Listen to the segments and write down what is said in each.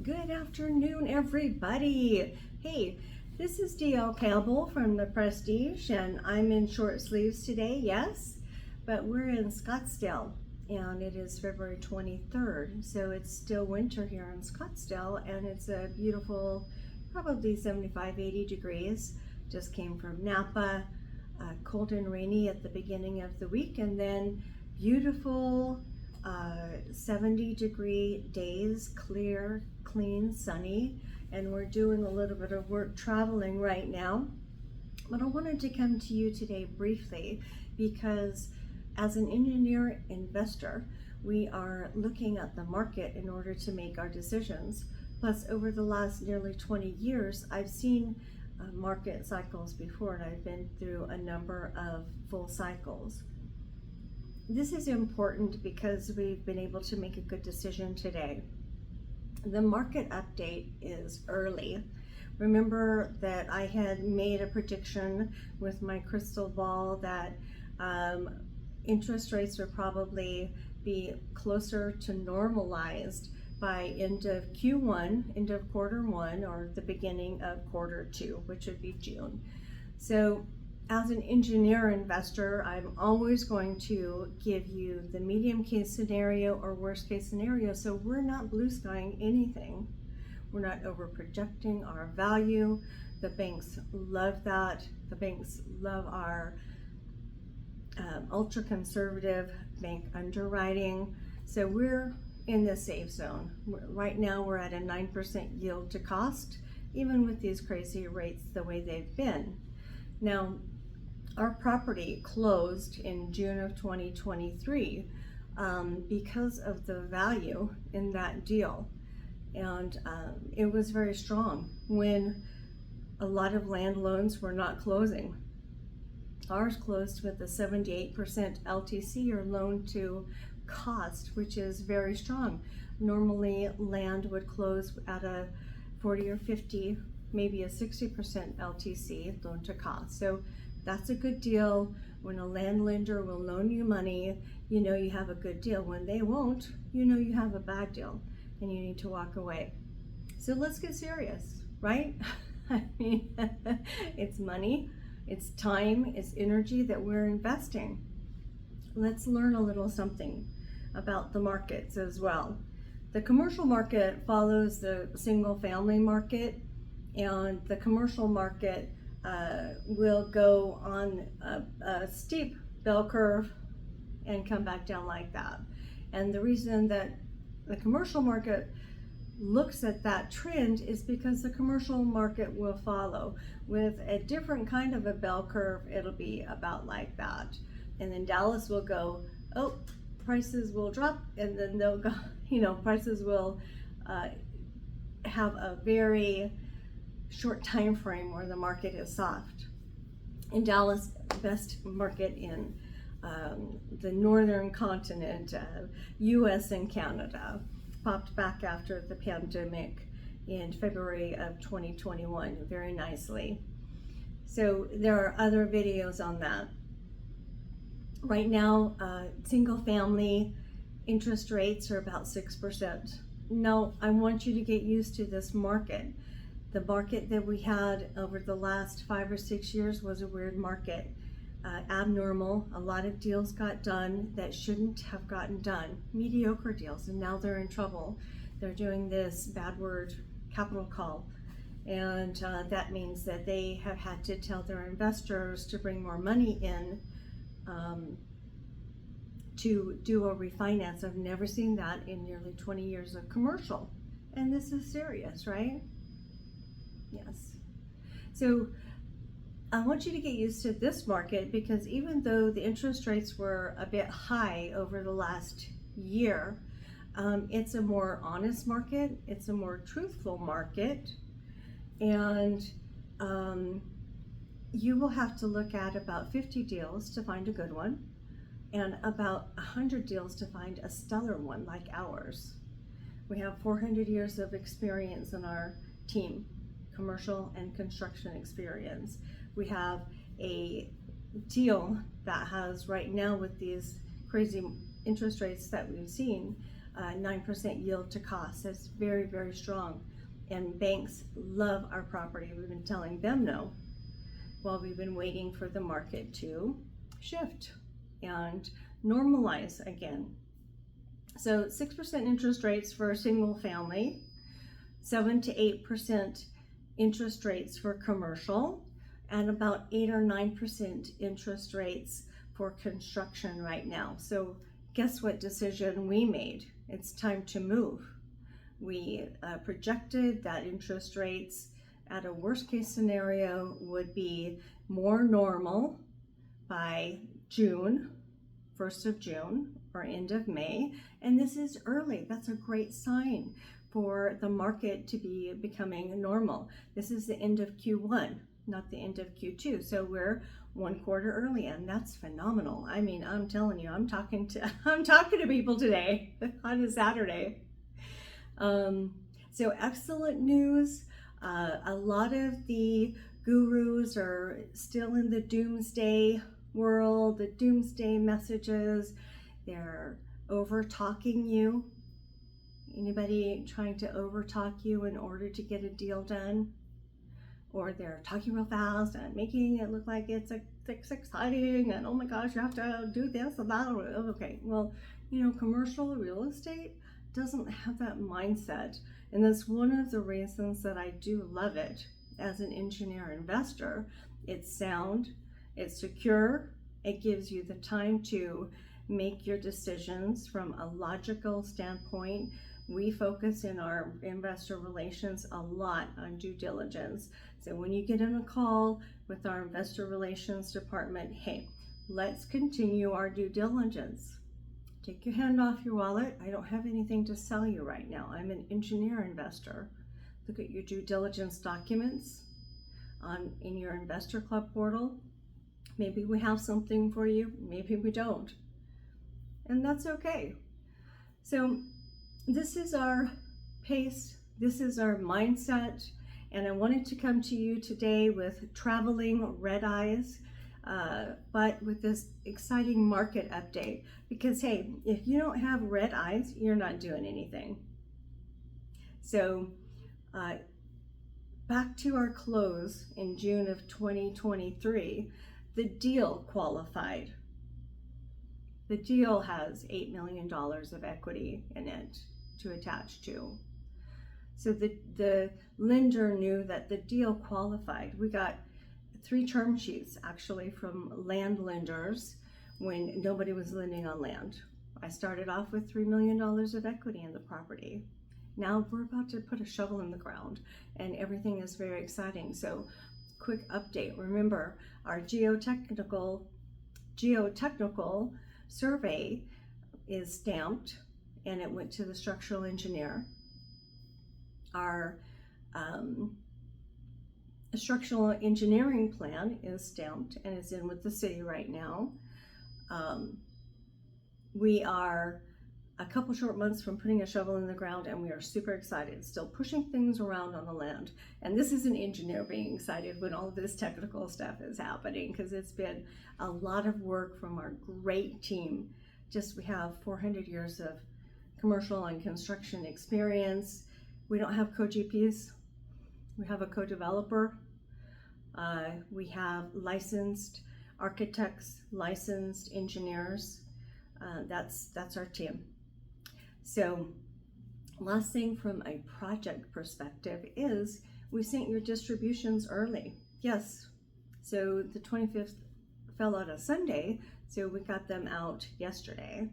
Good afternoon, everybody. Hey, this is DL Campbell from the Prestige, and I'm in short sleeves today, yes, but we're in Scottsdale, and it is February 23rd, so it's still winter here in Scottsdale, and it's a beautiful, probably 75-80 degrees. Just came from Napa, cold and rainy at the beginning of the week, and then beautiful 70-degree days, clear, clean, sunny, and we're doing a little bit of work traveling right now. But I wanted to come to you today briefly because as an engineer investor, we are looking at the market in order to make our decisions. Plus, over the last nearly 20 years, I've seen market cycles before, and I've been through a number of full cycles. This is important because we've been able to make a good decision today. The market update is early. Remember that I had made a prediction with my crystal ball that interest rates would probably be closer to normalized by end of Q1, end of quarter one, or the beginning of quarter two, which would be June. So as an engineer investor, I'm always going to give you the medium case scenario or worst case scenario. So we're not blue skying anything. We're not over projecting our value. The banks love that. The banks love our ultra conservative bank underwriting. So we're in the safe zone. Right now we're at a 9% yield to cost, even with these crazy rates the way they've been. Now, our property closed in June of 2023 because of the value in that deal. And it was very strong when a lot of land loans were not closing. Ours closed with a 78% LTC, or loan to cost, which is very strong. Normally land would close at a 40 or 50, maybe a 60% LTC, loan to cost. So that's a good deal. When a land lender will loan you money, you know you have a good deal. When they won't, you know you have a bad deal and you need to walk away. So let's get serious, right? I mean, it's money, it's time, it's energy that we're investing. Let's learn a little something about the markets as well. The commercial market follows the single family market, and the commercial market will go on a steep bell curve and come back down like that. And the reason that the commercial market looks at that trend is because the commercial market will follow. With a different kind of a bell curve, it'll be about like that. And then Dallas will go, oh, prices will drop, and then they'll go, prices will have a very short time frame where the market is soft. In Dallas, best market in the northern continent, US and Canada, popped back after the pandemic in February of 2021 very nicely. So there are other videos on that. Right now, single family interest rates are about 6%. Now, I want you to get used to this market. The market that we had over the last 5 or 6 years was a weird market, abnormal. A lot of deals got done that shouldn't have gotten done, mediocre deals, and now they're in trouble. They're doing this bad word, capital call, and that means that they have had to tell their investors to bring more money in to do a refinance. I've never seen that in nearly 20 years of commercial, and this is serious, right? Yes. So I want you to get used to this market, because even though the interest rates were a bit high over the last year, it's a more honest market, it's a more truthful market, and you will have to look at about 50 deals to find a good one, and about 100 deals to find a stellar one like ours. We have 400 years of experience in our team, commercial and construction experience. We have a deal that has, right now with these crazy interest rates that we've seen, 9% yield to cost. That's very, very strong. And banks love our property. We've been telling them no while we've been waiting for the market to shift and normalize again. So 6% interest rates for a single family, 7 to 8% interest rates for commercial, and about 8 or 9% interest rates for construction right now. So guess what decision we made? It's time to move. We projected that interest rates at a worst case scenario would be more normal by June, 1st of June or end of May. And this is early. That's a great sign for the market to be becoming normal. This is the end of Q1, not the end of Q2. So we're 1 quarter early, and that's phenomenal. I mean, I'm telling you, I'm talking to people today on a Saturday. So excellent news. A lot of the gurus are still in the doomsday world, the doomsday messages. They're over talking you. Anybody trying to over talk you in order to get a deal done? Or they're talking real fast and making it look like it's exciting and oh my gosh, you have to do this and that. Okay, well, you know, commercial real estate doesn't have that mindset. And that's one of the reasons that I do love it as an engineer investor. It's sound, it's secure, it gives you the time to make your decisions from a logical standpoint. We focus in our investor relations a lot on due diligence. So when you get in a call with our investor relations department, hey, let's continue our due diligence. Take your hand off your wallet. I don't have anything to sell you right now. I'm an engineer investor. Look at your due diligence documents in your investor club portal. Maybe we have something for you, maybe we don't. And that's okay. So this is our pace, this is our mindset, and I wanted to come to you today with traveling red eyes, but with this exciting market update. Because hey, if you don't have red eyes, you're not doing anything. So back to our close in June of 2023, the deal qualified. The deal has $8 million of equity in it to attach to. So the lender knew that the deal qualified. We got 3 term sheets actually from land lenders when nobody was lending on land. I started off with $3 million of equity in the property. Now we're about to put a shovel in the ground and everything is very exciting. So quick update. Remember, our geotechnical survey is stamped and it went to the structural engineer. Our structural engineering plan is stamped and is in with the city right now. We are a couple short months from putting a shovel in the ground and we are super excited, still pushing things around on the land. And this is an engineer being excited when all of this technical stuff is happening, because it's been a lot of work from our great team. We have 400 years of commercial and construction experience. We don't have co-GPs, we have a co-developer. We have licensed architects, licensed engineers. That's our team. So last thing from a project perspective is we sent your distributions early. Yes, so the 25th fell out a Sunday, so we got them out yesterday.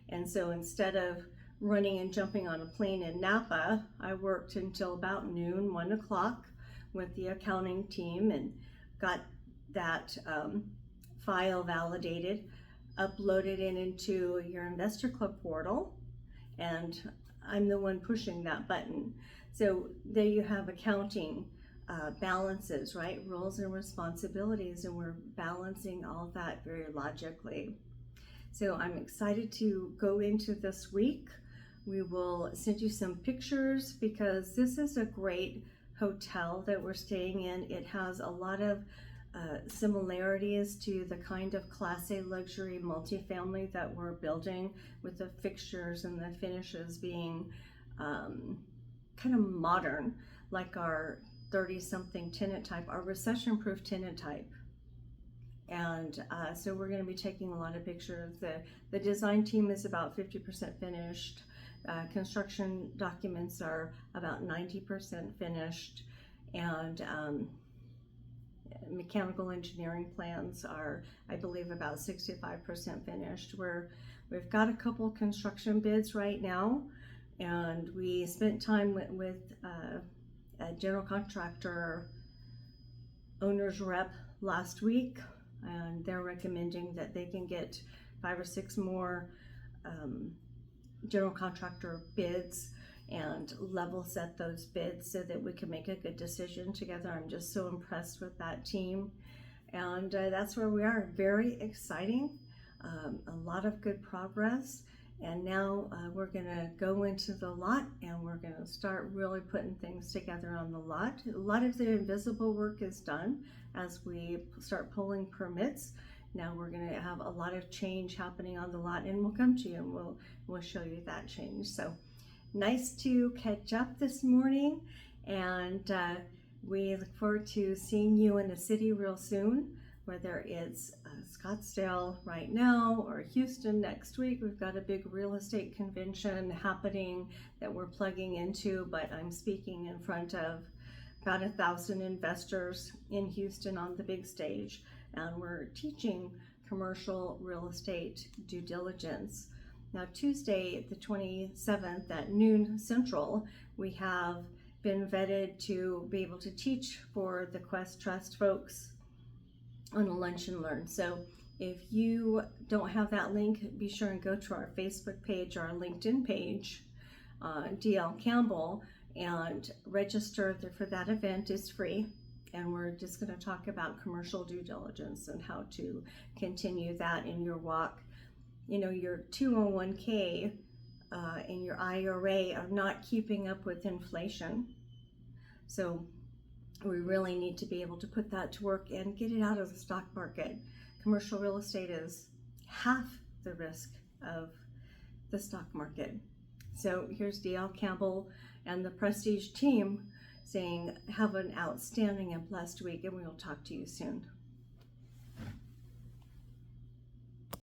And so instead of running and jumping on a plane in Napa, I worked until about noon, 1 o'clock with the accounting team and got that file validated, uploaded it into your investor club portal, and I'm the one pushing that button. So there you have accounting balances, right? Roles and responsibilities, and we're balancing all that very logically. So I'm excited to go into this week. We will send you some pictures because this is a great hotel that we're staying in. It has a lot of similarities to the kind of Class A luxury multifamily that we're building, with the fixtures and the finishes being kind of modern, like our 30-something tenant type, our recession-proof tenant type. And so we're going to be taking a lot of pictures. The design team is about 50% finished. Construction documents are about 90% finished, and mechanical engineering plans are, I believe, about 65% finished. We've got a couple construction bids right now, and we spent time with a general contractor owner's rep last week, and they're recommending that they can get 5 or 6 more general contractor bids and level set those bids so that we can make a good decision together. I'm just so impressed with that team, and that's where we are. Very exciting, a lot of good progress, and now we're gonna go into the lot and we're gonna start really putting things together on the lot. A lot of the invisible work is done as we start pulling permits. Now we're going to have a lot of change happening on the lot, and we'll come to you and we'll show you that change. So nice to catch up this morning, and we look forward to seeing you in the city real soon, whether it's Scottsdale right now or Houston next week. We've got a big real estate convention happening that we're plugging into, but I'm speaking in front of about 1,000 investors in Houston on the big stage, and we're teaching commercial real estate due diligence. Now, Tuesday, the 27th at noon Central, we have been vetted to be able to teach for the Quest Trust folks on a lunch and learn. So if you don't have that link, be sure and go to our Facebook page, our LinkedIn page, DL Campbell, and register for that event. Is free, and we're just going to talk about commercial due diligence and how to continue that in your walk. You know, your 201k and your IRA are not keeping up with inflation, so we really need to be able to put that to work and get it out of the stock market. Commercial real estate is half the risk of the stock market. So here's DL Campbell and the Prestige team saying, have an outstanding and blessed week, and we will talk to you soon.